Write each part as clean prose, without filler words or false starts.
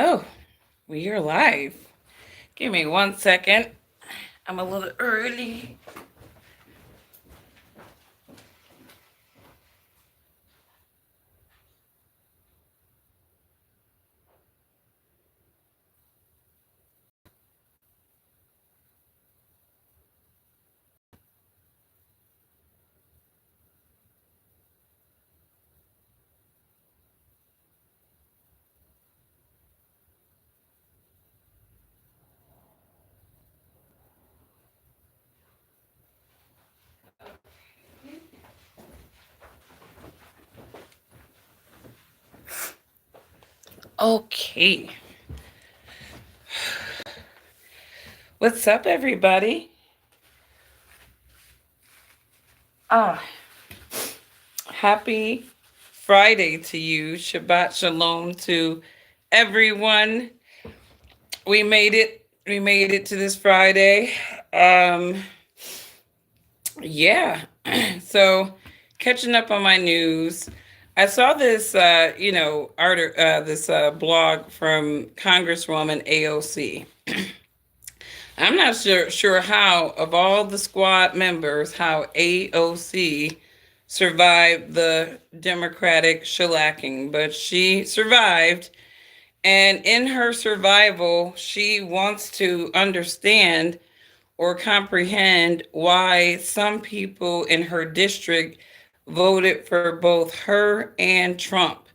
Oh, we are live. Give me 1 second. I'm a little early. Okay. What's up, everybody? Ah, happy Friday to you. Shabbat Shalom to everyone. We made it. We made it to this Friday. Yeah. So, catching up on my news, I saw this, this blog from Congresswoman AOC. I'm not sure how, of all the squad members, how AOC survived the Democratic shellacking, but she survived. And in her survival, she wants to understand or comprehend why some people in her district voted for both her and Trump.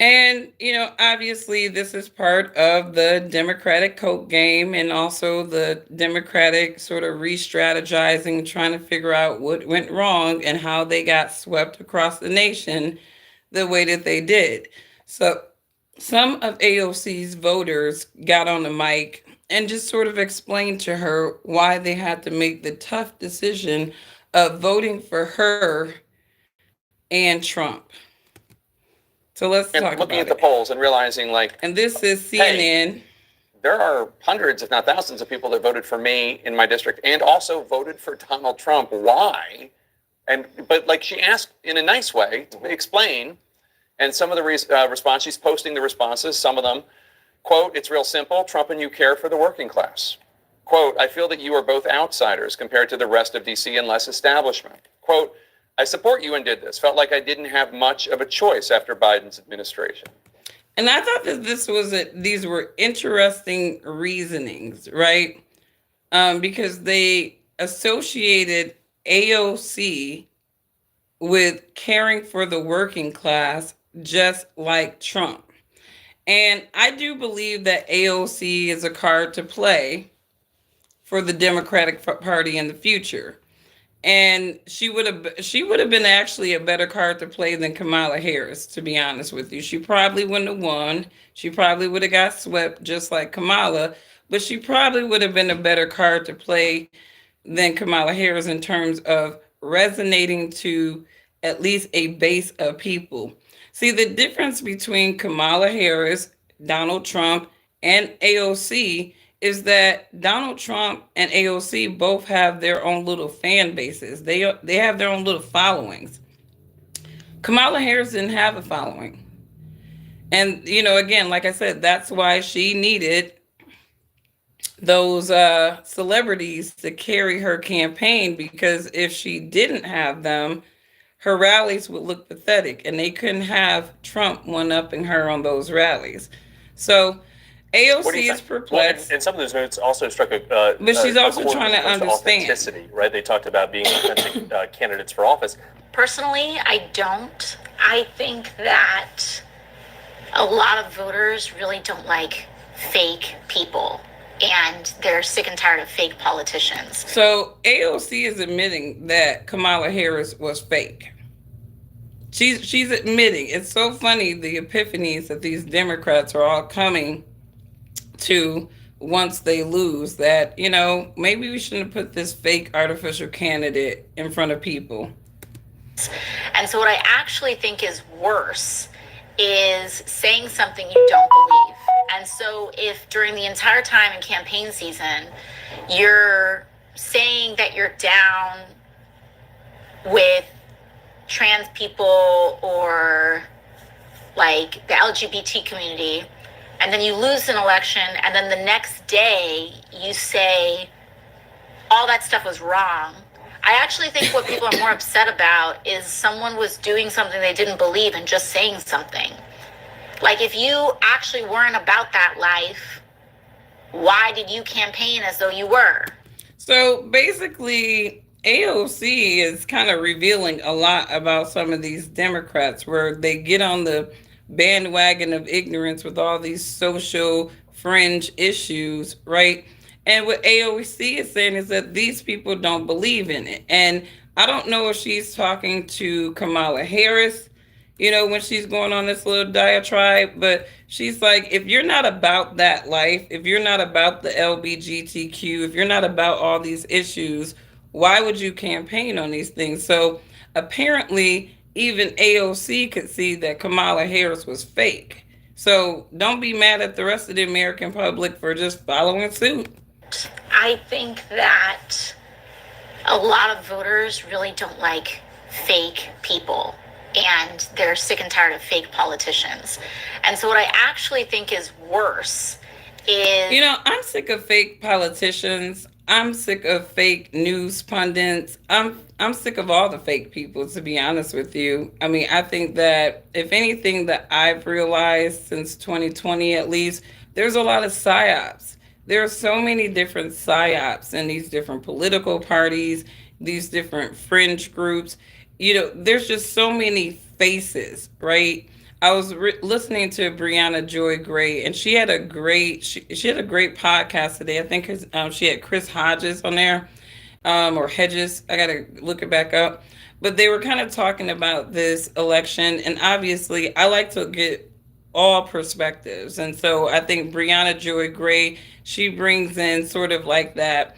And, obviously, this is part of the Democratic Coke game and also the Democratic sort of re strategizing, trying to figure out what went wrong and how they got swept across the nation the way that they did. So, some of AOC's voters got on the mic and just sort of explained to her why they had to make the tough decision of voting for her and Trump. So let's talk and about looking it. at the polls and realizing, And this is hey, CNN. there are hundreds, if not thousands, of people that voted for me in my district and also voted for Donald Trump. Why? But she asked in a nice way to explain. And some of the response, she's posting the responses, some of them, quote, "It's real simple. Trump and you care for the working class." Quote, "I feel that you are both outsiders compared to the rest of DC and less establishment." Quote, "I support you and did this. Felt like I didn't have much of a choice after Biden's administration." And I thought that these were interesting reasonings, right? Because they associated AOC with caring for the working class, just like Trump. And I do believe that AOC is a card to play for the Democratic Party in the future. And she would have been actually a better card to play than Kamala Harris, to be honest with you. She probably wouldn't have won. She probably would have got swept just like Kamala, but she probably would have been a better card to play than Kamala Harris in terms of resonating to at least a base of people. See, the difference between Kamala Harris, Donald Trump, and AOC is that Donald Trump and AOC both have their own little fan bases. They have their own little followings. Kamala Harris didn't have a following. And again, like I said, that's why she needed those celebrities to carry her campaign, because if she didn't have them, her rallies would look pathetic and they couldn't have Trump one upping her on those rallies. So AOC is perplexed. Well, and some of those notes also struck but she's also trying to understand. Authenticity, right? They talked about being authentic candidates for office. Personally, I don't. I think that a lot of voters really don't like fake people, and they're sick and tired of fake politicians. So AOC is admitting that Kamala Harris was fake. She's admitting. It's so funny, the epiphanies that these Democrats are all coming to once they lose, that maybe we shouldn't have put this fake artificial candidate in front of people. And so what I actually think is worse is saying something you don't believe. And so if during the entire time in campaign season, you're saying that you're down with trans people or like the LGBT community, and then you lose an election, and then the next day you say all that stuff was wrong. I actually think what people are more upset about is someone was doing something they didn't believe and just saying something. Like, if you actually weren't about that life, why did you campaign as though you were? So basically, AOC is kind of revealing a lot about some of these Democrats where they get on the bandwagon of ignorance with all these social fringe issues, right? And what AOC is saying is that these people don't believe in it. And I don't know if she's talking to Kamala Harris, when she's going on this little diatribe, but she's like, if you're not about that life, if you're not about the LBGTQ, if you're not about all these issues, why would you campaign on these things? So apparently, even AOC could see that Kamala Harris was fake. So don't be mad at the rest of the American public for just following suit. I think that a lot of voters really don't like fake people, and they're sick and tired of fake politicians. And so what I actually think is worse is... I'm sick of fake politicians. I'm sick of fake news pundits. I'm sick of all the fake people, to be honest with you. I mean, I think that if anything that I've realized since 2020 at least, there's a lot of psyops. There are so many different psyops in these different political parties, these different fringe groups. There's just so many faces, right? I was listening to Brianna Joy Gray, and she had a great podcast today. I think she had Chris Hodges on there, or Hedges. I gotta look it back up. But they were kind of talking about this election, and obviously, I like to get all perspectives, and so I think Brianna Joy Gray, she brings in sort of like that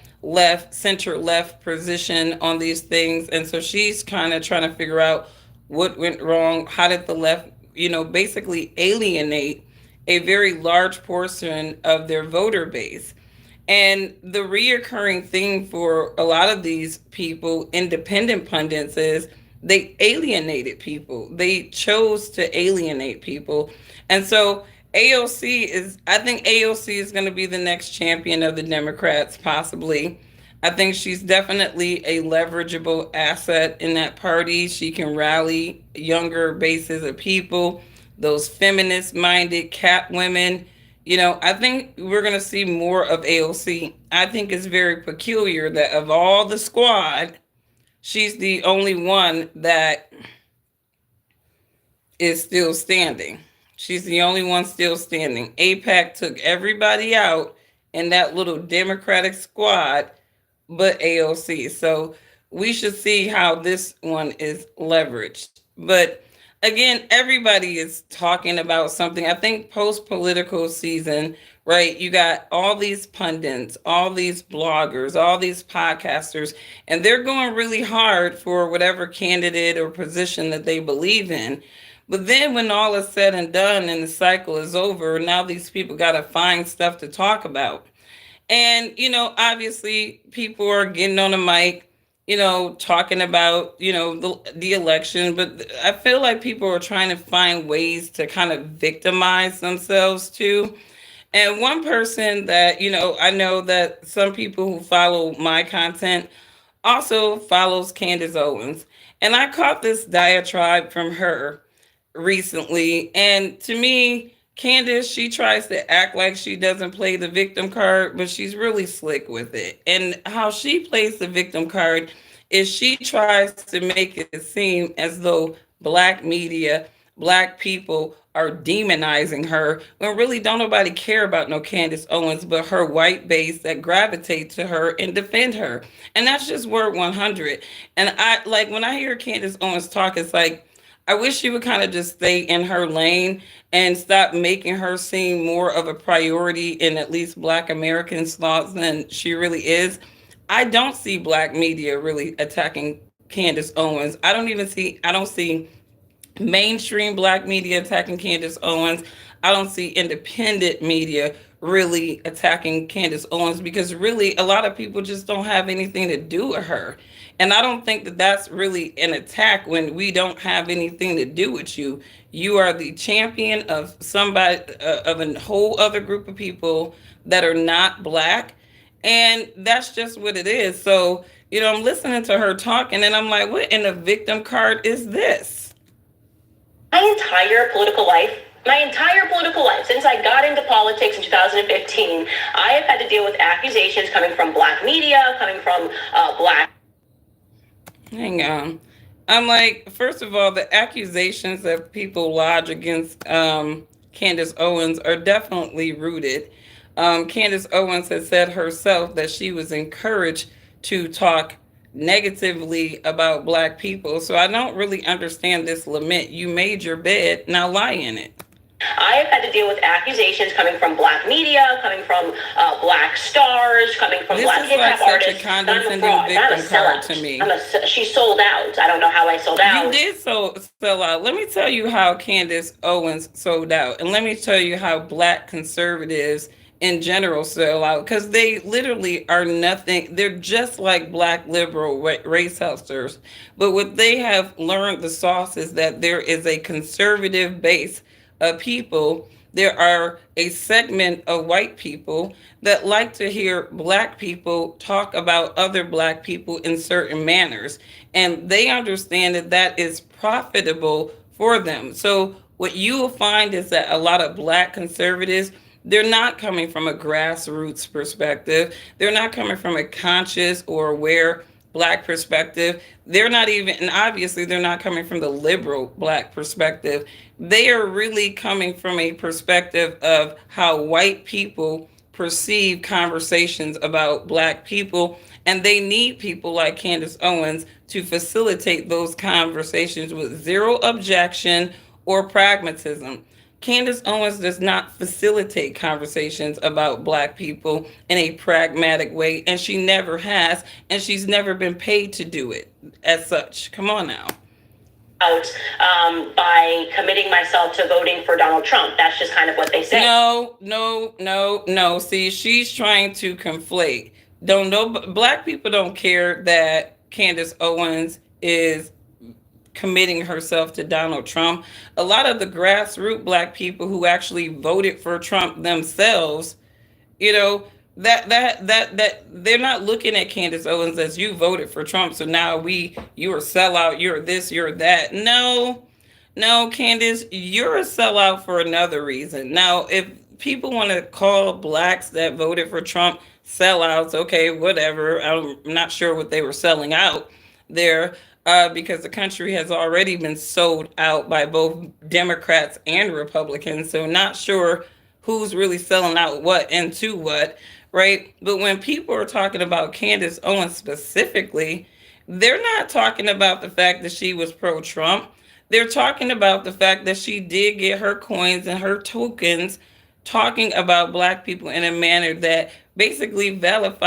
center left position on these things, and so she's kind of trying to figure out what went wrong. How did the left basically alienate a very large portion of their voter base? And the reoccurring thing for a lot of these people, independent pundits, is they alienated people. They chose to alienate people. And so I think AOC is going to be the next champion of the Democrats, possibly. I think she's definitely a leverageable asset in that party. She can rally younger bases of people, those feminist-minded cat women. I think we're going to see more of AOC. I think it's very peculiar that of all the squad, she's the only one that is still standing. She's the only one still standing. AIPAC took everybody out in that little Democratic squad but AOC. So we should see how this one is leveraged. But again, everybody is talking about something. I think post-political season, right? You got all these pundits, all these bloggers, all these podcasters, and they're going really hard for whatever candidate or position that they believe in. But then when all is said and done and the cycle is over, now these people got to find stuff to talk about. And, obviously people are getting on the mic, talking about, the election. But I feel like people are trying to find ways to kind of victimize themselves too. And one person that, I know that some people who follow my content also follows Candace Owens. And I caught this diatribe from her recently. And to me, Candace, she tries to act like she doesn't play the victim card, but she's really slick with it. And how she plays the victim card is she tries to make it seem as though Black media, Black people are demonizing her, when really don't nobody care about no Candace Owens but her white base that gravitate to her and defend her. And that's just word 100. And I like when I hear Candace Owens talk, it's like, I wish she would kind of just stay in her lane and stop making her seem more of a priority in at least Black Americans' thoughts than she really is. I don't see Black media really attacking Candace Owens. I don't see mainstream Black media attacking Candace Owens. I don't see independent media really attacking Candace Owens, because really a lot of people just don't have anything to do with her. And I don't think that that's really an attack when we don't have anything to do with you. You are the champion of somebody, of a whole other group of people that are not black. And that's just what it is. So, I'm listening to her talking and I'm like, what in the victim card is this? My entire political life, since I got into politics in 2015, I have had to deal with accusations coming from black media, coming from black. Hang on. I'm like, first of all, the accusations that people lodge against Candace Owens are definitely rooted. Candace Owens has said herself that she was encouraged to talk negatively about black people. So I don't really understand this lament. You made your bed, now lie in it. I have had to deal with accusations coming from black media, coming from black stars, coming from This black is hip like hop such a artists. I'm a condescending fraud. I'm a victim card sellout. to me. She sold out. I don't know how I sold You out. did sell out. Let me tell you how Candace Owens sold out. And let me tell you how black conservatives in general sell out. Because they literally are nothing. They're just like black liberal race hustlers. But what they have learned, the sauce, is that there is a conservative base of people. There are a segment of white people that like to hear black people talk about other black people in certain manners. And they understand that that is profitable for them. So what you will find is that a lot of black conservatives, they're not coming from a grassroots perspective. They're not coming from a conscious or aware black perspective. They're not even, and obviously they're not coming from the liberal black perspective. They are really coming from a perspective of how white people perceive conversations about black people. And they need people like Candace Owens to facilitate those conversations with zero objection or pragmatism. Candace Owens does not facilitate conversations about black people in a pragmatic way, and she never has, and she's never been paid to do it as such. Come on now. By committing myself to voting for Donald Trump. That's just kind of what they say. No. See, she's trying to conflate. Don't know, black people don't care that Candace Owens is committing herself to Donald Trump. A lot of the grassroots black people who actually voted for Trump themselves, that they're not looking at Candace Owens as, you voted for Trump, so now you're a sellout, you're this, you're that. No, Candace, you're a sellout for another reason. Now, if people want to call blacks that voted for Trump sellouts, okay, whatever. I'm not sure what they were selling out there. Because the country has already been sold out by both Democrats and Republicans. So not sure who's really selling out what and to what, right? But when people are talking about Candace Owens specifically, they're not talking about the fact that she was pro-Trump. They're talking about the fact that she did get her coins and her tokens talking about black people in a manner that basically validated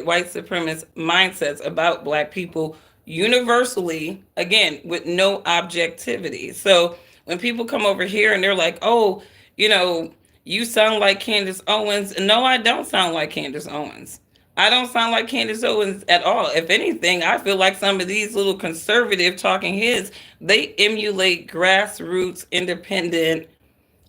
white supremacist mindsets about black people universally, again, with no objectivity. So when people come over here and they're like, oh, you sound like Candace Owens. No, I don't sound like Candace Owens. I don't sound like Candace Owens at all. If anything, I feel like some of these little conservative talking heads, they emulate grassroots, independent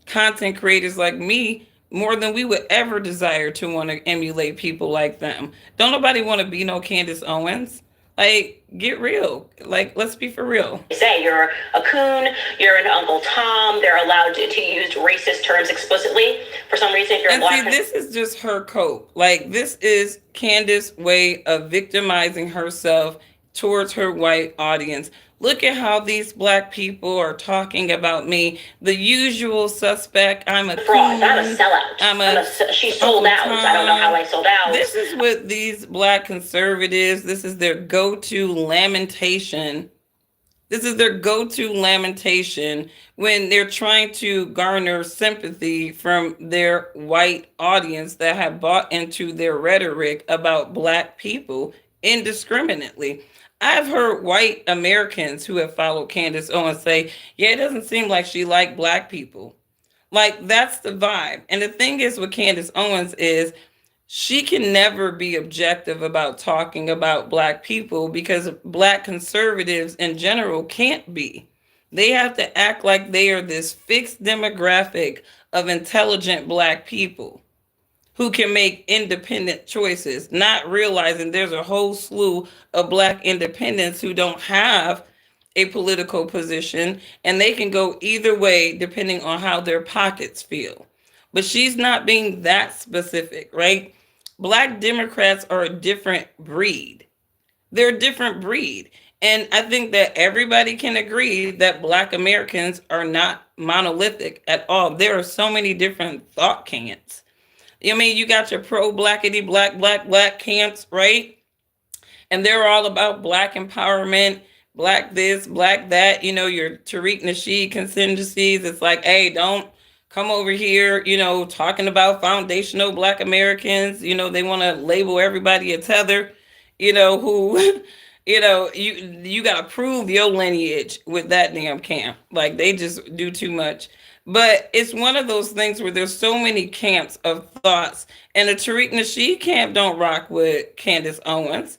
content creators like me more than we would ever desire to want to emulate people like them. Don't nobody want to be no Candace Owens. Like, get real. Like, let's be for real. Say you're a coon, you're an Uncle Tom. They're allowed to use racist terms explicitly. For some reason, if you're and a black see, this is just her cope. Like, this is Candace's way of victimizing herself towards her white audience. Look at how these black people are talking about me. The usual suspect. I'm a fraud. I'm a sellout. She sold out. I don't know how I sold out. This is what these black conservatives, this is their go-to lamentation. This is their go-to lamentation when they're trying to garner sympathy from their white audience that have bought into their rhetoric about black people indiscriminately. I've heard white Americans who have followed Candace Owens say, yeah, it doesn't seem like she liked black people. Like, that's the vibe. And the thing is with Candace Owens is she can never be objective about talking about black people because black conservatives in general can't be. They have to act like they are this fixed demographic of intelligent black people who can make independent choices, not realizing there's a whole slew of black independents who don't have a political position and they can go either way depending on how their pockets feel. But she's not being that specific, right? Black Democrats are a different breed. They're a different breed. And I think that everybody can agree that Black Americans are not monolithic at all. There are so many different thought camps. I mean, you got your pro blackity black camps, right? And they're all about black empowerment, black this, black that. You know, your Tariq Nasheed contingencies. It's like, hey, don't come over here, you know, talking about foundational black Americans. You know, they want to label everybody a tether, you know, who, you know, you got to prove your lineage with that damn camp. Like, they just do too much. But it's one of those things where there's so many camps of thoughts, and the Tariq Nasheed camp don't rock with Candace Owens.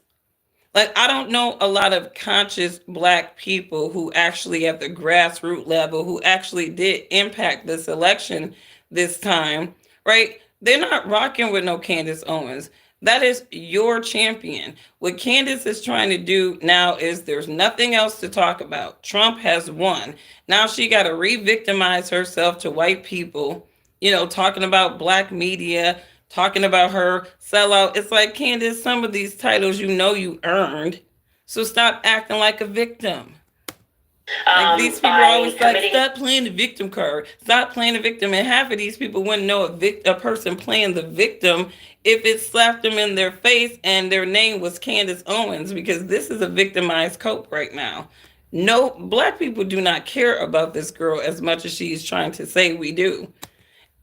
Like, I don't know a lot of conscious black people who actually at the grassroots level who actually did impact this election this time, right? They're not rocking with no Candace Owens. That is your champion. What Candace is trying to do now is there's nothing else to talk about. Trump has won. Now she got to re-victimize herself to white people, you know, talking about black media, talking about her sellout. It's like, Candace, some of these titles you know you earned. So stop acting like a victim. Like, these people are always like, stop playing the victim card. Stop playing the victim. And half of these people wouldn't know a person playing the victim if it slapped them in their face and their name was Candace Owens, because this is a victimized cope right now. No, black people do not care about this girl as much as she's trying to say we do.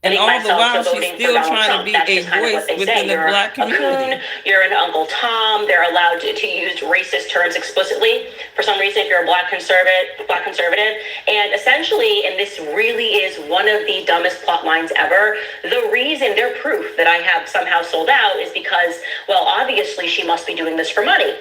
And all the while, she's still trying to be a voice within the black community. You're an Uncle Tom. They're allowed to use racist terms explicitly for some reason if you're a black conservative. And essentially, and this really is one of the dumbest plot lines ever, the reason, their proof that I have somehow sold out is because, well, obviously she must be doing this for money.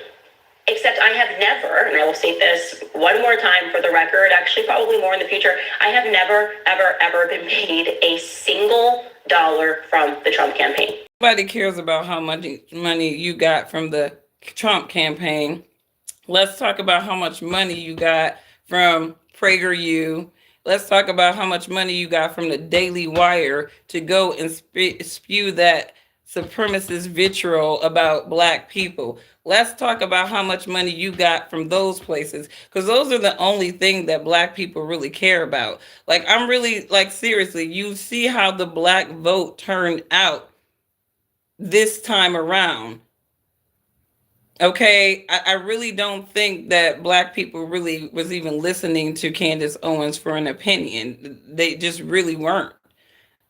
Except I have never, and I will state this one more time for the record, actually probably more in the future, I have never, ever, ever been paid a single dollar from the Trump campaign. Nobody cares about how much money you got from the Trump campaign. Let's talk about how much money you got from PragerU. Let's talk about how much money you got from the Daily Wire to go and spew that supremacist vitriol about black people. Let's talk about how much money you got from those places, because those are the only thing that black people really care about. Like, I'm really, like, seriously, you see how the black vote turned out this time around. Okay, I really don't think that black people really was even listening to Candace Owens for an opinion. They just really weren't.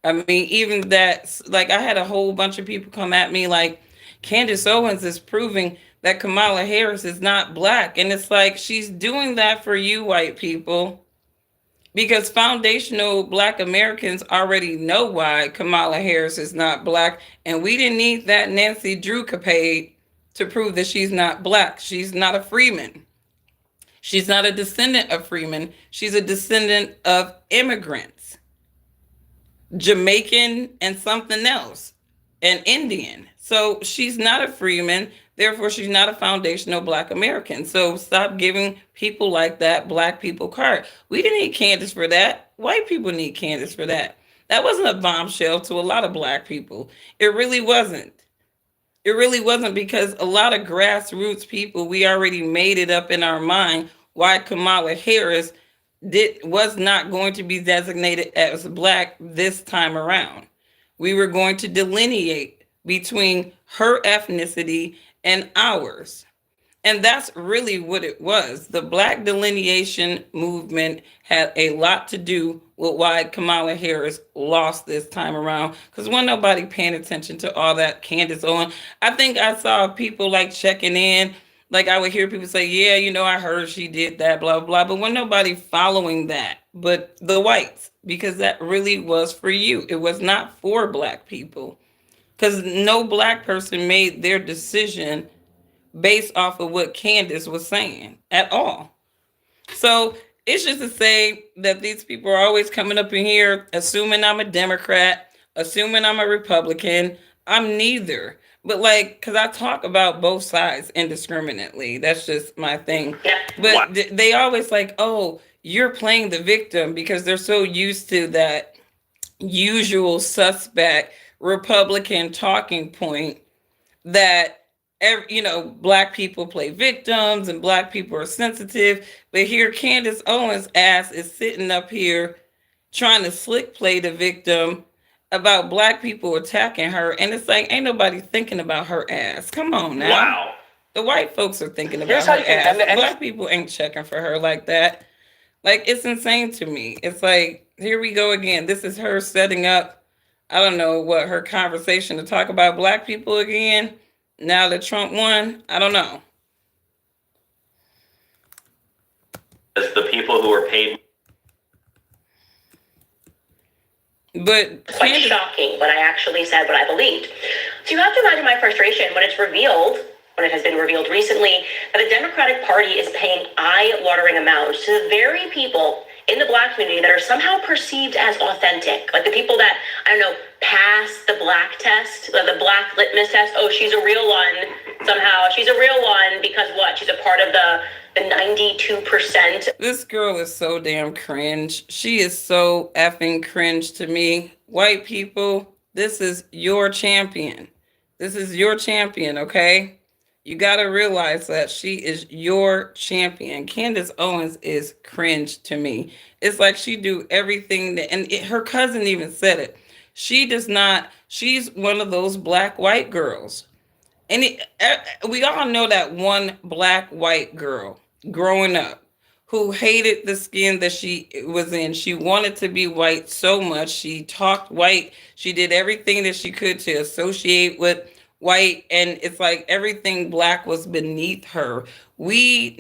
I mean, even that, like, I had a whole bunch of people come at me like, Candace Owens is proving that Kamala Harris is not black. And it's like, she's doing that for you white people, because foundational black Americans already know why Kamala Harris is not black. And we didn't need that Nancy Drew capade to prove that she's not black. She's not a Freeman. She's not a descendant of Freeman. She's a descendant of immigrants, Jamaican and something else, and Indian. So she's not a Freeman. Therefore, she's not a foundational black American. So stop giving people like that black people card. We didn't need Candace for that. White people need Candace for that. That wasn't a bombshell to a lot of black people. It really wasn't. It really wasn't, because a lot of grassroots people, we already made it up in our mind why Kamala Harris was not going to be designated as black this time around. We were going to delineate between her ethnicity and ours. And that's really what it was. The black delineation movement had a lot to do with why Kamala Harris lost this time around, because wasn't nobody paying attention to all that Candace Owens. I think I saw people like checking in, Like I would hear people say, yeah, I heard she did that, blah, blah, but when nobody following that, but the whites, because that really was for you. It was not for black people. Because no black person made their decision based off of what Candace was saying at all. So it's just to say that these people are always coming up in here assuming I'm a Democrat, assuming I'm a Republican. I'm neither. But like, because I talk about both sides indiscriminately. That's just my thing. But they always like, oh, you're playing the victim because they're so used to that usual suspect Republican talking point that black people play victims and black people are sensitive. But here Candace Owens ass is sitting up here trying to slick play the victim about black people attacking her, and it's like ain't nobody thinking about her ass. Come on now. Wow. The white folks are thinking about her ass. Black people ain't checking for her like that. Like, it's insane to me. It's like, here we go again. This is her setting up, I don't know what, her conversation to talk about black people again. Now that Trump won, I don't know. As the people who are paid. But quite shocking, but I actually said what I believed. So you have to imagine my frustration when it has been revealed recently, that the Democratic Party is paying eye-watering amounts to the very people in the black community that are somehow perceived as authentic. Like the people that, I don't know, pass the black test, the black litmus test. Oh, she's a real one. Somehow she's a real one because what? She's a part of the 92%. This girl is so damn cringe. She is so effing cringe to me. White people, this is your champion. This is your champion, okay? You got to realize that she is your champion. Candace Owens is cringe to me. It's like she do everything that, and her cousin even said it. She does not, she's one of those black white girls. And we all know that one black white girl growing up who hated the skin that she was in. She wanted to be white so much. She talked white. She did everything that she could to associate with white, and it's like everything black was beneath her. We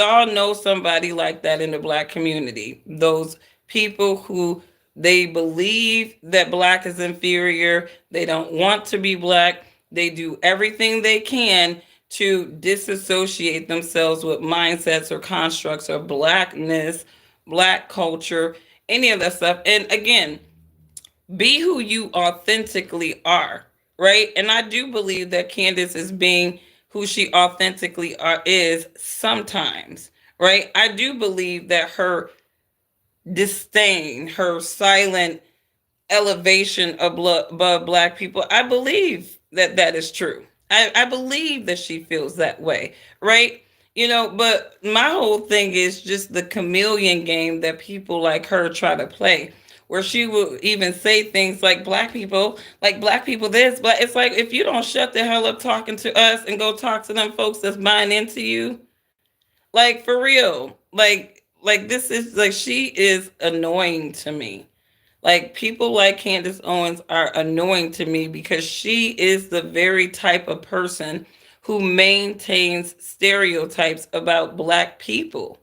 all know somebody like that in the black community. Those people who they believe that black is inferior. They don't want to be black. They do everything they can to disassociate themselves with mindsets or constructs of blackness, black culture, any of that stuff. And again, be who you authentically are. Right. And I do believe that Candace is being who she authentically is sometimes. Right. I do believe that her disdain, her silent elevation above black people, I believe that is true. I believe that she feels that way. Right. But my whole thing is just the chameleon game that people like her try to play, where she will even say things like black people this, but it's like, if you don't shut the hell up talking to us and go talk to them folks that's buying into you, like for real, like this is like, she is annoying to me. Like people like Candace Owens are annoying to me because she is the very type of person who maintains stereotypes about black people.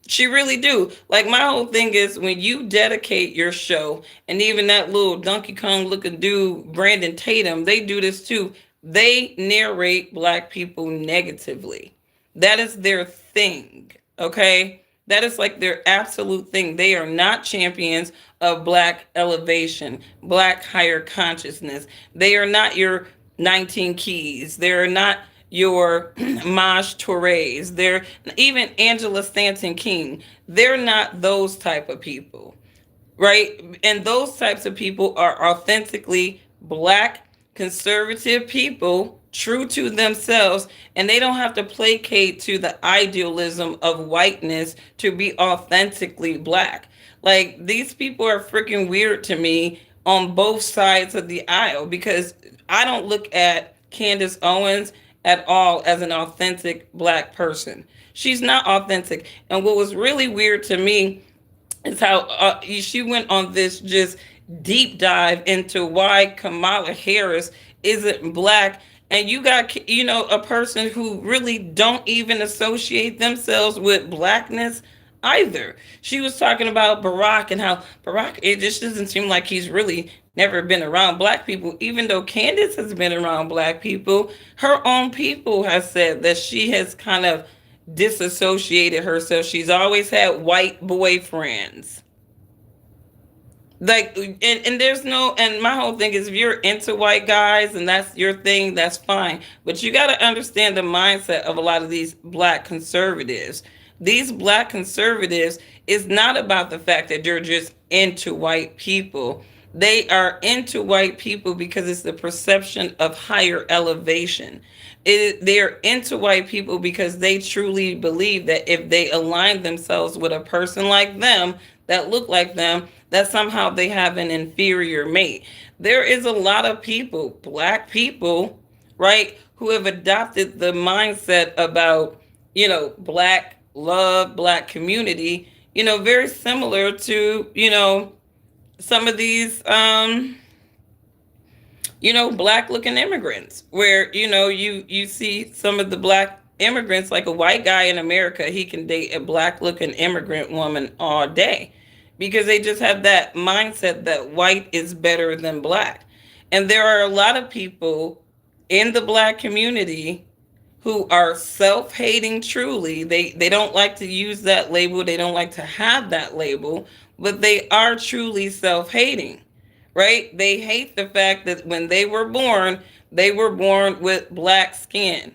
She really do. Like my whole thing is when you dedicate your show, and even that little Donkey Kong looking dude, Brandon Tatum, they do this too. They narrate black people negatively. That is their thing. Okay. That is like their absolute thing. They are not champions of black elevation, black higher consciousness. They are not your 19 Keys. They're not your Maj Torres. They're even Angela Stanton King. They're not those type of people, right? And those types of people are authentically black, conservative people, true to themselves, and they don't have to placate to the idealism of whiteness to be authentically black. Like these people are freaking weird to me on both sides of the aisle, because I don't look at Candace Owens at all as an authentic black person. She's not authentic. And what was really weird to me is how she went on this just deep dive into why Kamala Harris isn't black And you got, a person who really don't even associate themselves with blackness either. She was talking about Barack and how Barack, it just doesn't seem like he's really never been around black people, even though Candace has been around black people. Her own people has said that she has kind of disassociated herself. She's always had white boyfriends. Like, and there's no, and my whole thing is, if you're into white guys and that's your thing, that's fine. But you got to understand the mindset of a lot of these black conservatives. These black conservatives is not about the fact that they're just into white people. They are into white people because it's the perception of higher elevation. They're into white people because they truly believe that if they align themselves with a person like them, that look like them, that somehow they have an inferior mate. There is a lot of people, black people, right, who have adopted the mindset about, black love, black community, very similar to, some of these, black looking immigrants, where, you see some of the black immigrants, like a white guy in America, he can date a black looking immigrant woman all day because they just have that mindset that white is better than black. And there are a lot of people in the black community who are self-hating truly. They don't like to use that label. They don't like to have that label, but they are truly self-hating, right? They hate the fact that when they were born with black skin,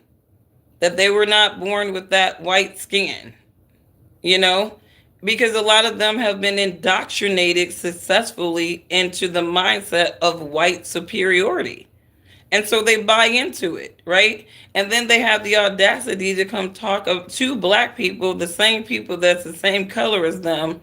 that they were not born with that white skin, because a lot of them have been indoctrinated successfully into the mindset of white superiority. And so they buy into it, right? And then they have the audacity to come talk to black people, the same people that's the same color as them,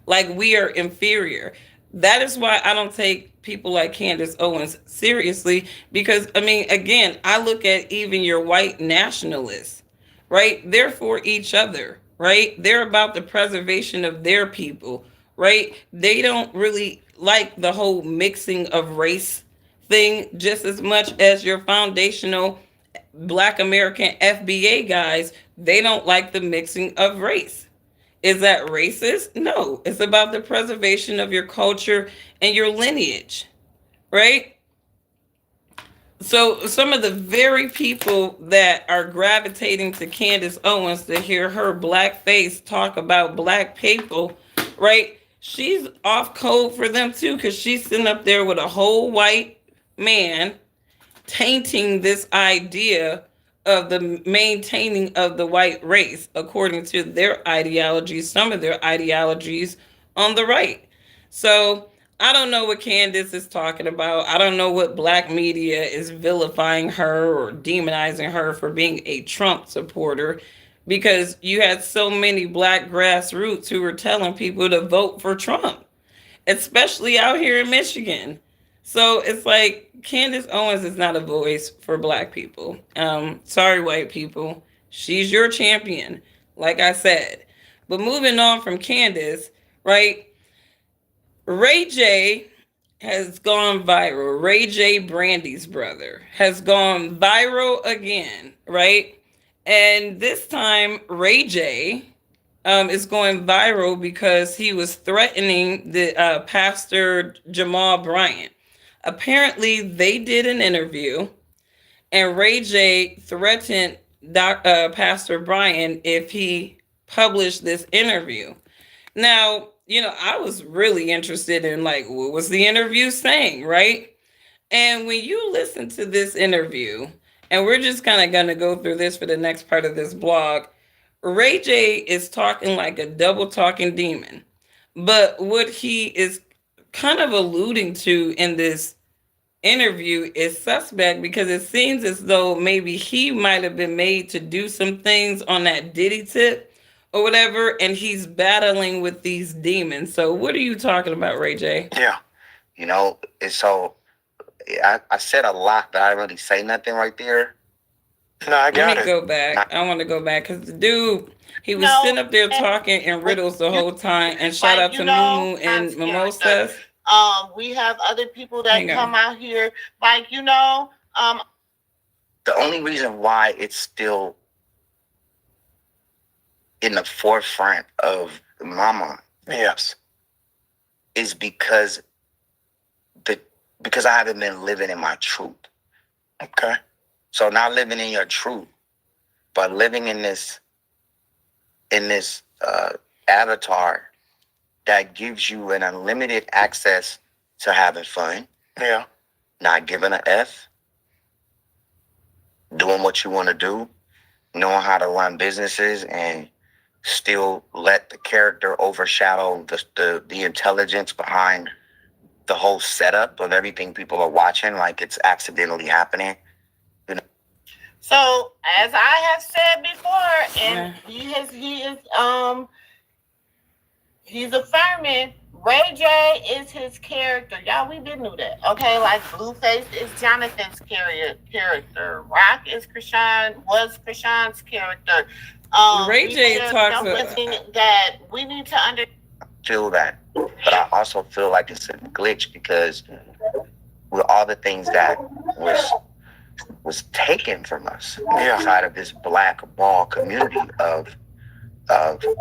like we are inferior. That is why I don't take people like Candace Owens seriously, because, again, I look at even your white nationalists, right? They're for each other, right? They're about the preservation of their people, right? They don't really like the whole mixing of race thing just as much as your foundational Black American FBA guys. They don't like the mixing of race. Is that racist? No, it's about the preservation of your culture and your lineage, right? So some of the very people that are gravitating to Candace Owens to hear her black face talk about black people, right? She's off code for them too, because she's sitting up there with a whole white man tainting this idea of the maintaining of the white race according to their ideologies, some of their ideologies on the right. So I don't know what Candace is talking about. I don't know what black media is vilifying her or demonizing her for being a Trump supporter, because you had so many black grassroots who were telling people to vote for Trump, especially out here in Michigan. So it's like Candace Owens is not a voice for black people. Sorry, white people. She's your champion, like I said. But moving on from Candace, right? Ray J has gone viral. Ray J, Brandy's brother, has gone viral again, right? And this time, Ray J is going viral because he was threatening the Pastor Jamal Bryant. Apparently, they did an interview, and Ray J threatened Pastor Bryant if he published this interview. Now, I was really interested in, like, what was the interview saying, right? And when you listen to this interview, and we're just kind of going to go through this for the next part of this blog, Ray J is talking like a double talking demon. But what he is kind of alluding to in this interview is suspect, because it seems as though maybe he might have been made to do some things on that Diddy tip or whatever, and he's battling with these demons. So what are you talking about, Ray J? Yeah, it's so I said a lot, but I didn't really say nothing right there. No, I got Let me it. go back. I want to go back because the dude, he was sitting up there talking in riddles the whole time. And shout out to Mumu and Mimosas. We have other people that Hang on. come out here, the only reason why it's still in the forefront of my mind, Yes. is because I haven't been living in my truth. Okay. So not living in your truth, but living in this avatar that gives you an unlimited access to having fun, Yeah. not giving a F, doing what you want to do, knowing how to run businesses, and still let the character overshadow the intelligence behind the whole setup of everything people are watching, like it's accidentally happening. So, as I have said before, and he's affirming Ray J is his character. Y'all, we did knew that. Okay, like Blueface is Jonathan's character. Rock is was Krishan's character. Ray J talks that we need to Feel that, but I also feel like it's a glitch because with all the things that was taken from us inside of this black ball community of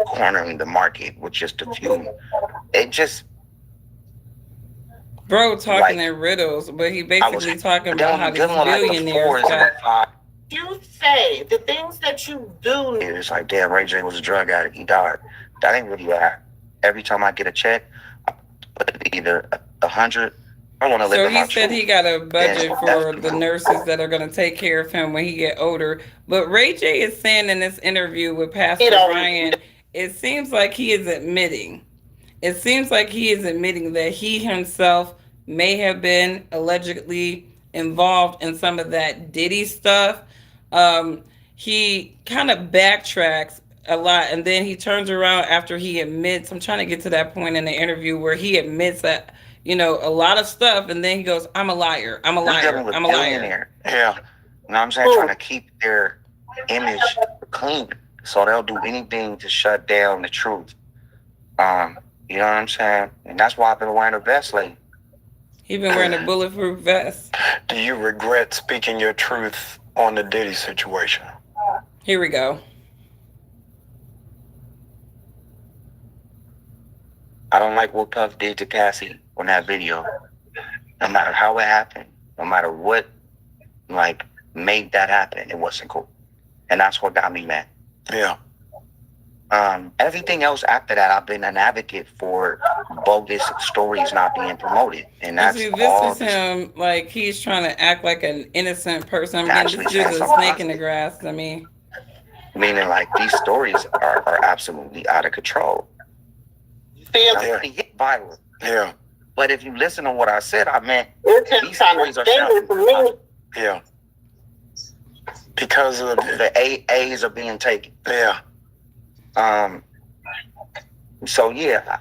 cornering the market with just a few, it just bro talking in riddles, but he basically talking about how these billionaires got. You say the things that you do. It's like, damn, Ray J was a drug addict. He died. That ain't really that. Every time I get a check, I put either 100. I want to live in my truth. So he said he got a budget for the nurses that are going to take care of him when he get older. But Ray J is saying in this interview with Pastor Ryan, it seems like he is admitting. It seems like he is admitting that he himself may have been allegedly involved in some of that Diddy stuff. He kind of backtracks a lot, and then he turns around after he admits. I'm trying to get to that point in the interview where he admits that, you know, a lot of stuff, and then he goes, I'm a liar. I'm a liar. I'm a liar. Yeah. You know what I'm saying? Trying to keep their image clean. So they'll do anything to shut down the truth. You know what I'm saying? And that's why I've been wearing a vest lately. He's been wearing a bulletproof vest. Do you regret speaking your truth on the Diddy situation? Here we go. I don't like what Puff did to Cassie on that video. No matter how it happened, no matter what, like, made that happen, it wasn't cool. And that's what got me mad. Yeah. Everything else after that, I've been an advocate for bogus stories not being promoted. And that's this is him, like, he's trying to act like an innocent person. I mean, this dude's a snake in the grass. I mean, meaning, like, these stories are absolutely out of control. Hit viral. Yeah. But if you listen to what I said, I meant these stories are self. Yeah. Because of the A's are being taken. Yeah. So yeah,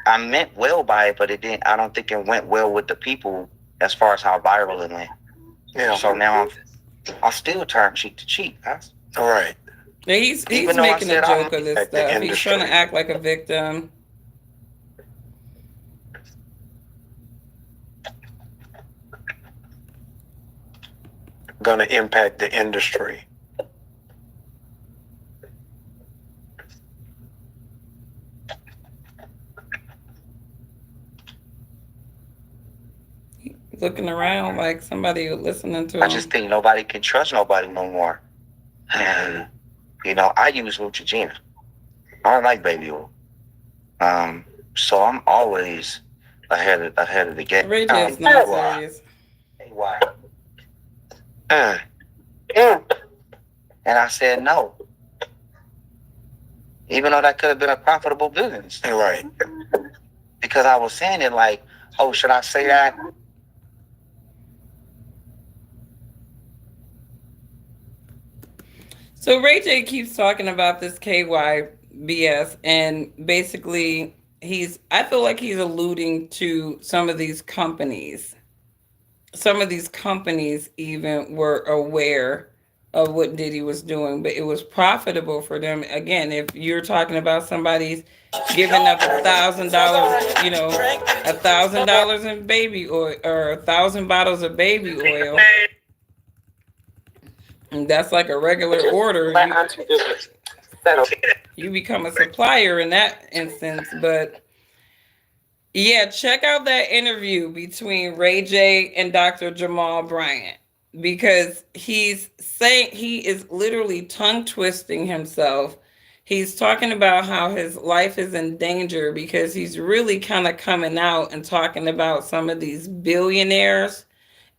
I meant well by it, but it didn't. I don't think it went well with the people as far as how viral it went. Yeah. So now I'll still turn cheek to cheek. Guys. All right. Yeah, he's making a joke of this stuff. He's trying to act like a victim. Going to impact the industry. Looking around like somebody listening to him. I just think nobody can trust nobody no more. And, you know, I use Neutrogena. I don't like baby oil. So I'm always ahead of the game. Ray J is not serious. Why? And I said no. Even though that could have been a profitable business. Right. Because I was saying it like, oh, should I say that? So Ray J keeps talking about this KY BS, and basically I feel like he's alluding to some of these companies. Some of these companies even were aware of what Diddy was doing, but it was profitable for them. Again, if you're talking about somebody's giving up $1,000, you know, $1,000 in baby oil or 1,000 bottles of baby oil, And that's like a regular order. Let Auntie do it. Settle. You become a supplier in that instance. But yeah, check out that interview between Ray J and Dr. Jamal Bryant, because he's saying, he is literally tongue twisting himself. He's talking about how his life is in danger because he's really kind of coming out and talking about some of these billionaires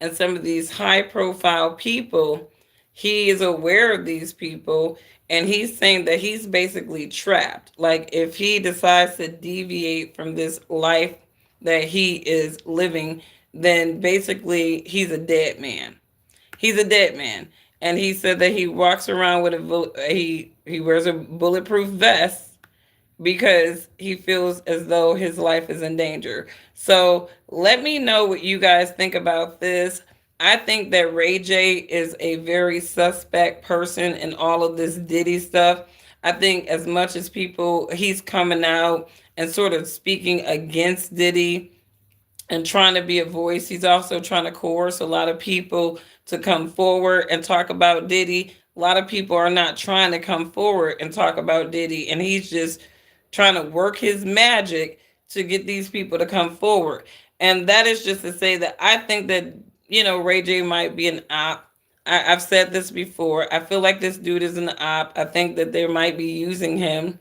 and some of these high profile people. He is aware of these people, and he's saying that he's basically trapped. Like, if he decides to deviate from this life that he is living, then basically he's a dead man. He's a dead man. And he said that he walks around with he wears a bulletproof vest because he feels as though his life is in danger. So let me know what you guys think about this. I think that Ray J is a very suspect person in all of this Diddy stuff. I think as much as he's coming out and sort of speaking against Diddy and trying to be a voice, he's also trying to coerce a lot of people to come forward and talk about Diddy. A lot of people are not trying to come forward and talk about Diddy, and he's just trying to work his magic to get these people to come forward. And that is just to say that I think that, Ray J might be an op. I've said this before. I feel like this dude is an op. I think that they might be using him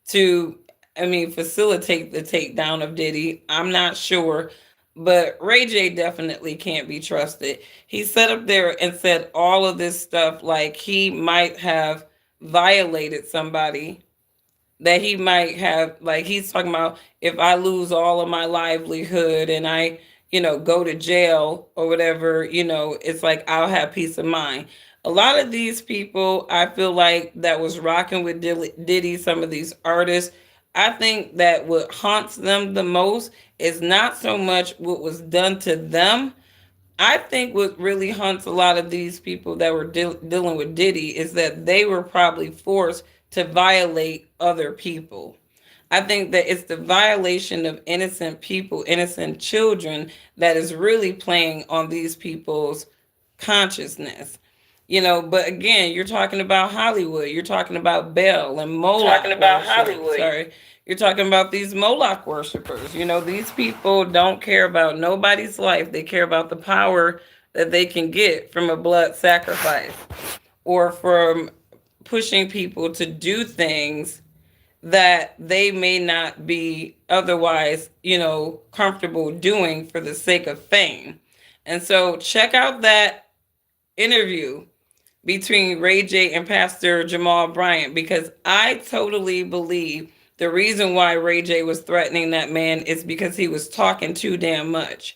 to, facilitate the takedown of Diddy. I'm not sure. But Ray J definitely can't be trusted. He sat up there and said all of this stuff like he might have violated somebody, that he might have, like, he's talking about, if I lose all of my livelihood and I, go to jail or whatever, it's like I'll have peace of mind. A lot of these people, I feel like, that was rocking with Diddy, some of these artists, I think that what haunts them the most is not so much what was done to them. I think what really haunts a lot of these people that were dealing with Diddy is that they were probably forced to violate other people. I think that it's the violation of innocent people, innocent children, that is really playing on these people's consciousness. But again, you're talking about Hollywood. You're talking about Bell and Moloch. Talking about Hollywood. Sorry. You're talking about these Moloch worshipers. These people don't care about nobody's life. They care about the power that they can get from a blood sacrifice, or from pushing people to do things that they may not be otherwise, comfortable doing for the sake of fame. And so check out that interview between Ray J and Pastor Jamal Bryant, because I totally believe the reason why Ray J was threatening that man is because he was talking too damn much.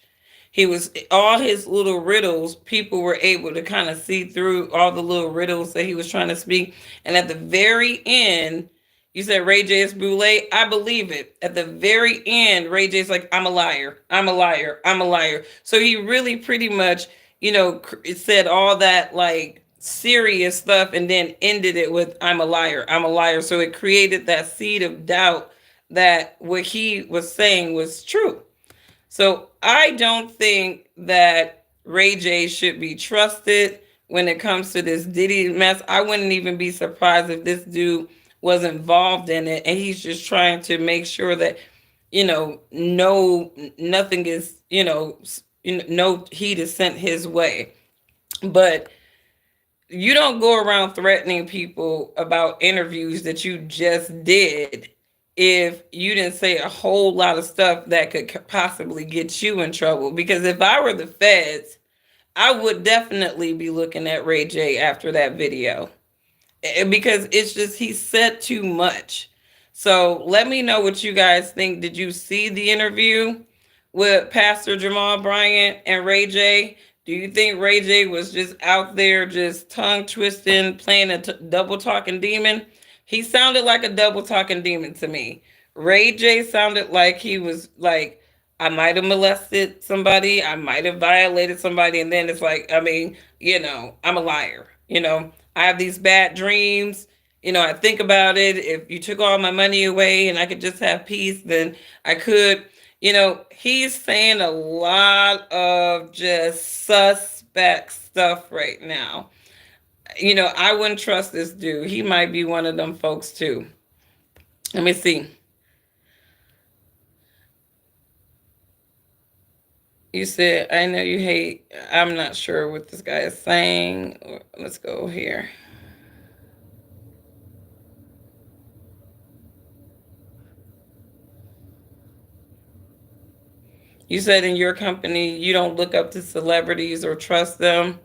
He was, all his little riddles, people were able to kind of see through all the little riddles that he was trying to speak. And at the very end, you said Ray J is Boule. I believe it. At the very end, Ray J's like, I'm a liar. I'm a liar. I'm a liar. So he really pretty much, said all that like serious stuff and then ended it with, I'm a liar. I'm a liar. So it created that seed of doubt that what he was saying was true. So I don't think that Ray J should be trusted when it comes to this Diddy mess. I wouldn't even be surprised if this dude was involved in it, and he's just trying to make sure that, nothing is, no heat is sent his way. But you don't go around threatening people about interviews that you just did if you didn't say a whole lot of stuff that could possibly get you in trouble. Because if I were the feds, I would definitely be looking at Ray J after that video, because it's just, he said too much. So let me know what you guys think. Did you see the interview with Pastor Jamal Bryant and Ray J? Do you think Ray J was just out there just tongue twisting, playing a double talking demon? He sounded like a double talking demon to me. Ray J sounded like he was like, I might have molested somebody, I might have violated somebody, and then it's like, I'm a liar. I have these bad dreams. I think about it. If you took all my money away and I could just have peace, then I could. He's saying a lot of just suspect stuff right now. I wouldn't trust this dude. He might be one of them folks too. Let me see. You said, I know you hate, I'm not sure what this guy is saying. Let's go here. You said in your company, you don't look up to celebrities or trust them.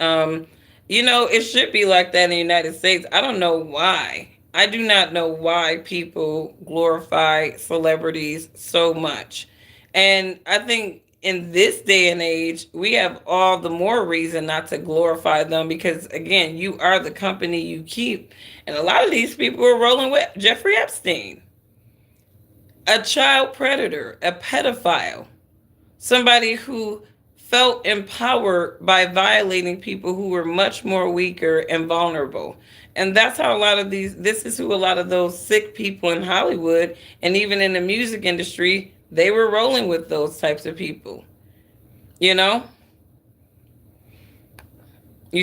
It should be like that in the United States. I don't know why. I do not know why people glorify celebrities so much. And I think in this day and age, we have all the more reason not to glorify them because, again, you are the company you keep. And a lot of these people are rolling with Jeffrey Epstein, a child predator, a pedophile, somebody who felt empowered by violating people who were much more weaker and vulnerable. And that's how this is who a lot of those sick people in Hollywood and even in the music industry, they were rolling with those types of people. You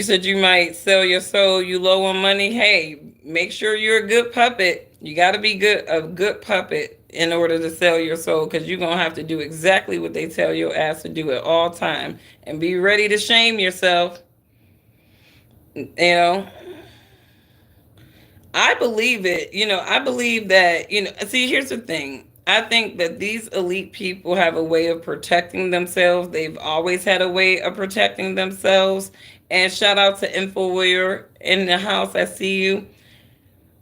said you might sell your soul, you low on money. Hey, make sure you're a good puppet. You got to be a good puppet in order to sell your soul, because you're going to have to do exactly what they tell your ass to do at all time and be ready to shame yourself. I believe it. I believe that, see, here's the thing. I think that these elite people have a way of protecting themselves. They've always had a way of protecting themselves. And shout out to InfoWarrior in the house. I see you.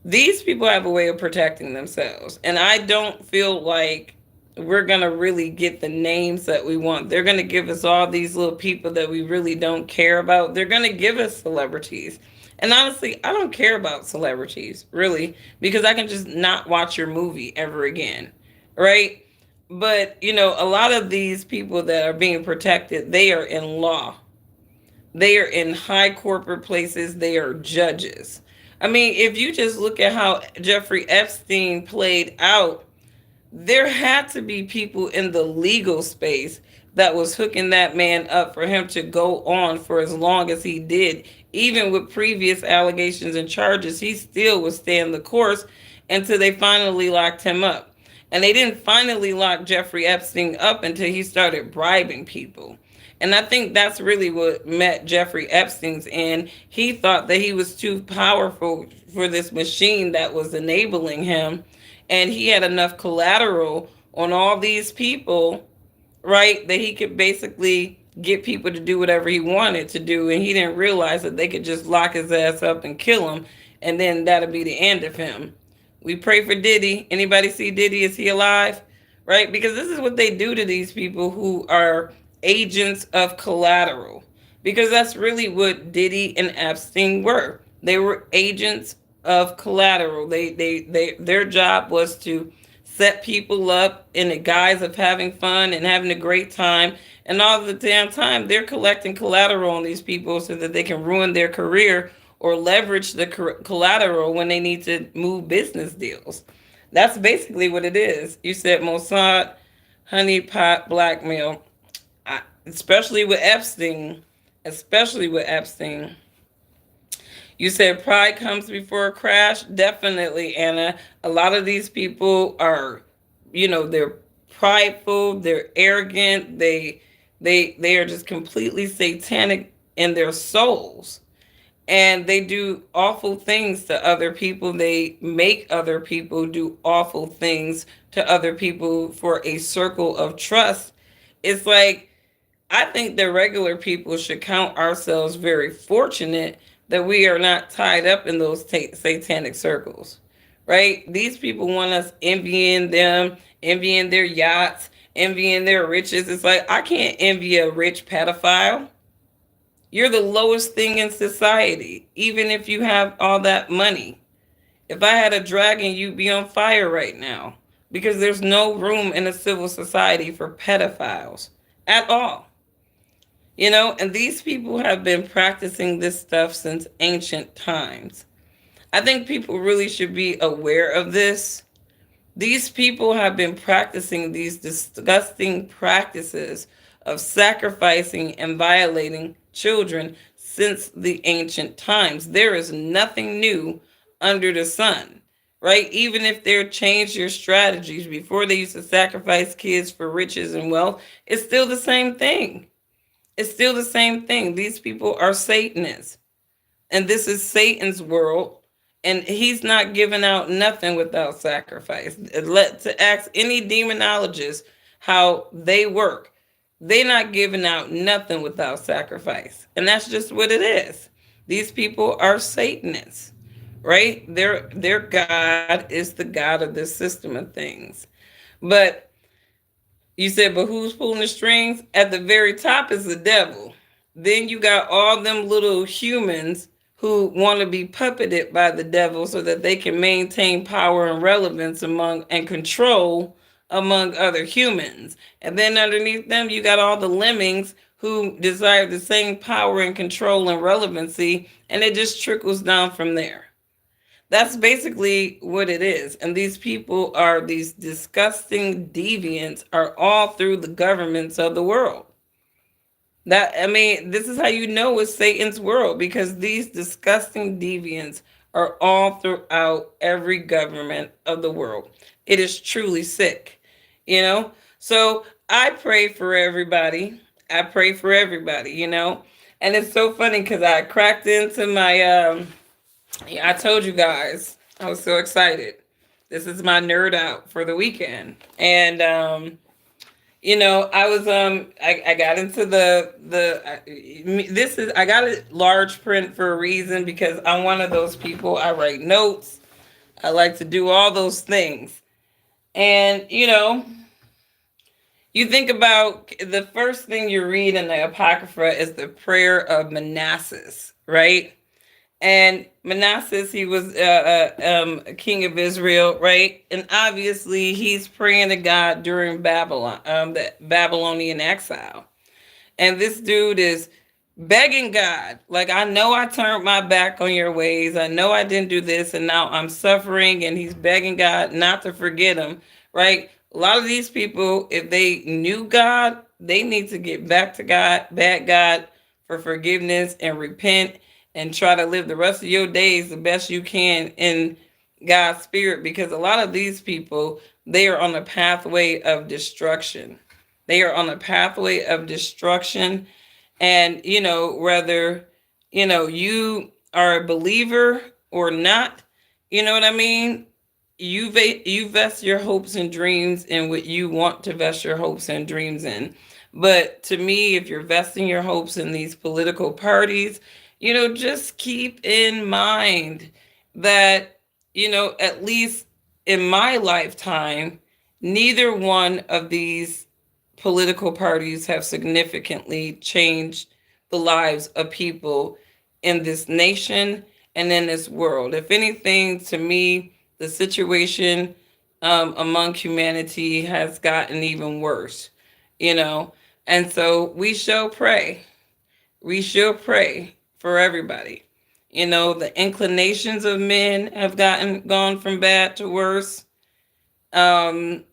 These people have a way of protecting themselves. And I don't feel like we're going to really get the names that we want. They're going to give us all these little people that we really don't care about. They're going to give us celebrities. And honestly, I don't care about celebrities, really, because I can just not watch your movie ever again, right? But, a lot of these people that are being protected, they are in law. They are in high corporate places. They are judges. I mean, if you just look at how Jeffrey Epstein played out, there had to be people in the legal space that was hooking that man up for him to go on for as long as he did. Even with previous allegations and charges, he still was staying the course until they finally locked him up. And they didn't finally lock Jeffrey Epstein up until he started bribing people. And I think that's really what met Jeffrey Epstein's end. He thought that he was too powerful for this machine that was enabling him. And he had enough collateral on all these people, right, that he could basically get people to do whatever he wanted to do. And he didn't realize that they could just lock his ass up and kill him. And then that'll be the end of him. We pray for Diddy. Anybody see Diddy? Is he alive? Right? Because this is what they do to these people who are agents of collateral, because that's really what Diddy and Epstein were. They were agents of collateral. Their job was to set people up in the guise of having fun and having a great time, and all the damn time they're collecting collateral on these people so that they can ruin their career or leverage the collateral when they need to move business deals. That's basically what it is. You said Mossad, honeypot, blackmail. Especially with Epstein. You said pride comes before a crash. Definitely, Anna. A lot of these people are, they're prideful, they're arrogant, they are just completely satanic in their souls. And they do awful things to other people. They make other people do awful things to other people for a circle of trust. It's like, I think that regular people should count ourselves very fortunate that we are not tied up in those satanic circles, right? These people want us envying them, envying their yachts, envying their riches. It's like, I can't envy a rich pedophile. You're the lowest thing in society, even if you have all that money. If I had a dragon, you'd be on fire right now, because there's no room in a civil society for pedophiles at all. And these people have been practicing this stuff since ancient times. I think people really should be aware of this. These people have been practicing these disgusting practices of sacrificing and violating children since the ancient times. There is nothing new under the sun, right? Even if they're changed their strategies, before they used to sacrifice kids for riches and wealth, it's still the same thing. It's still the same thing. These people are Satanists, and this is Satan's world, and he's not giving out nothing without sacrifice. To ask any demonologist how they work, they're not giving out nothing without sacrifice, and that's just what it is. These people are Satanists, right? Their God is the God of this system of things. But you said, but who's pulling the strings? At the very top is the devil. Then you got all them little humans who want to be puppeted by the devil so that they can maintain power and relevance among and control among other humans. And then underneath them, you got all the lemmings who desire the same power and control and relevancy, and it just trickles down from there. That's basically what it is. And these people are these disgusting deviants are all through the governments of the world. This is how you know it's Satan's world, because these disgusting deviants are all throughout every government of the world. It is truly sick, So I pray for everybody. And it's so funny because I cracked into my I told you guys, I was so excited. This is my nerd out for the weekend. And I was I got into I got a large print for a reason, because I'm one of those people. I write notes. I like to do all those things. And you think about the first thing you read in the Apocrypha is the prayer of Manasseh, right? And Manasseh, he was a king of Israel, right? And obviously, he's praying to God during Babylon, the Babylonian exile. And this dude is begging God, like, I know I turned my back on your ways. I know I didn't do this, and now I'm suffering. And he's begging God not to forget him, right? A lot of these people, if they knew God, they need to get back to God, beg God for forgiveness and repent, and try to live the rest of your days the best you can in God's spirit, because a lot of these people, they are on a pathway of destruction. And, whether, you are a believer or not, you know what I mean? You vest your hopes and dreams in what you want to vest your hopes and dreams in. But to me, if you're vesting your hopes in these political parties, just keep in mind that, at least in my lifetime, neither one of these political parties have significantly changed the lives of people in this nation and in this world. If anything, to me, the situation among humanity has gotten even worse, and so we shall pray. We shall pray for everybody. The inclinations of men have gone from bad to worse. And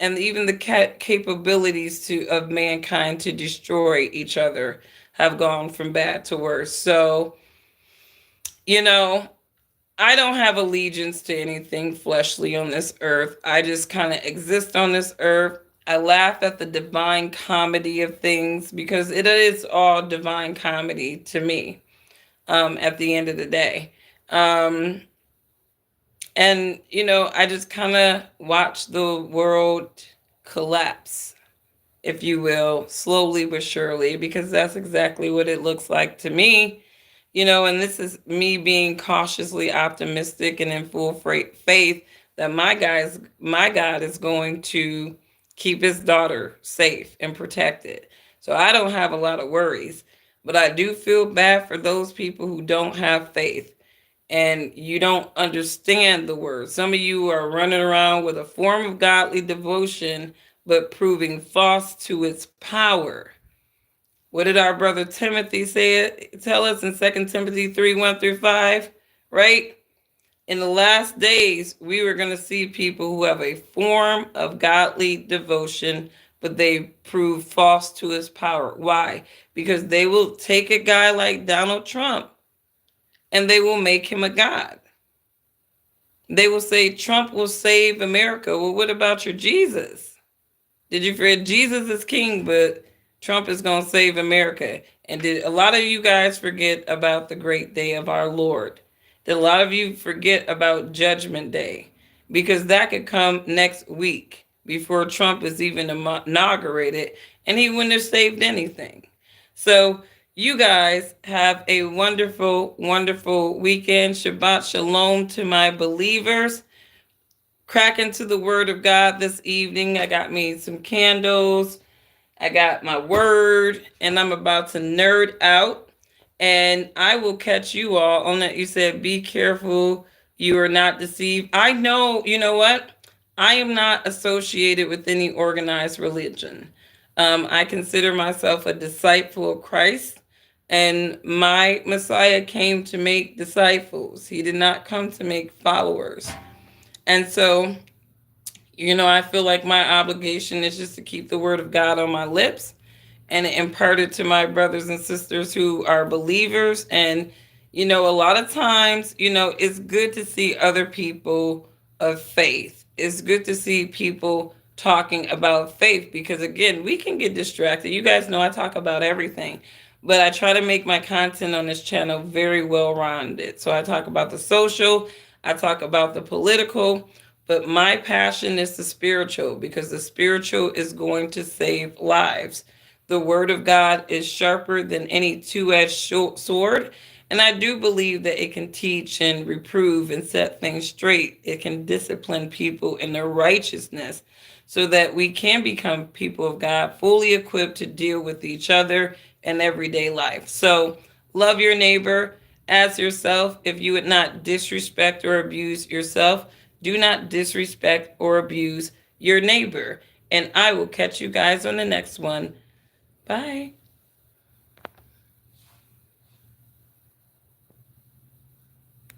even the capabilities of mankind to destroy each other have gone from bad to worse. So, I don't have allegiance to anything fleshly on this earth. I just kind of exist on this earth. I laugh at the divine comedy of things, because it is all divine comedy to me at the end of the day. And, I just kind of watch the world collapse, if you will, slowly but surely, because that's exactly what it looks like to me. And this is me being cautiously optimistic and in full faith that my God is going to keep his daughter safe and protected. So I don't have a lot of worries, but I do feel bad for those people who don't have faith and you don't understand the word. Some of you are running around with a form of godly devotion, but proving false to its power. What did our brother Timothy tell us in 2 Timothy 3:1-5, right? In the last days, we were going to see people who have a form of godly devotion, but they prove false to his power. Why? Because they will take a guy like Donald Trump and they will make him a god. They will say Trump will save America. Well, what about your Jesus? Did you forget Jesus is king, but Trump is going to save America? And did a lot of you guys forget about the great day of our Lord? Did a lot of you forget about Judgment Day? Because that could come next week before Trump is even inaugurated, and he wouldn't have saved anything. So you guys have a wonderful, wonderful weekend. Shabbat shalom to my believers. Crack into the word of God this evening. I got me some candles. I got my word, and I'm about to nerd out. And I will catch you all on that. You said, be careful. You are not deceived. I know, you know what? I am not associated with any organized religion. I consider myself a disciple of Christ. And my Messiah came to make disciples. He did not come to make followers. And so, I feel like my obligation is just to keep the word of God on my lips and impart it to my brothers and sisters who are believers. And, a lot of times, it's good to see other people of faith. It's good to see people talking about faith because, again, we can get distracted. You guys know I talk about everything. But I try to make my content on this channel very well-rounded. So I talk about the social, I talk about the political, but my passion is the spiritual because the spiritual is going to save lives. The word of God is sharper than any two-edged sword. And I do believe that it can teach and reprove and set things straight. It can discipline people in their righteousness so that we can become people of God, fully equipped to deal with each other in everyday life. So love your neighbor as yourself. If you would not disrespect or abuse yourself, do not disrespect or abuse your neighbor. And I will catch you guys on the next one. Bye.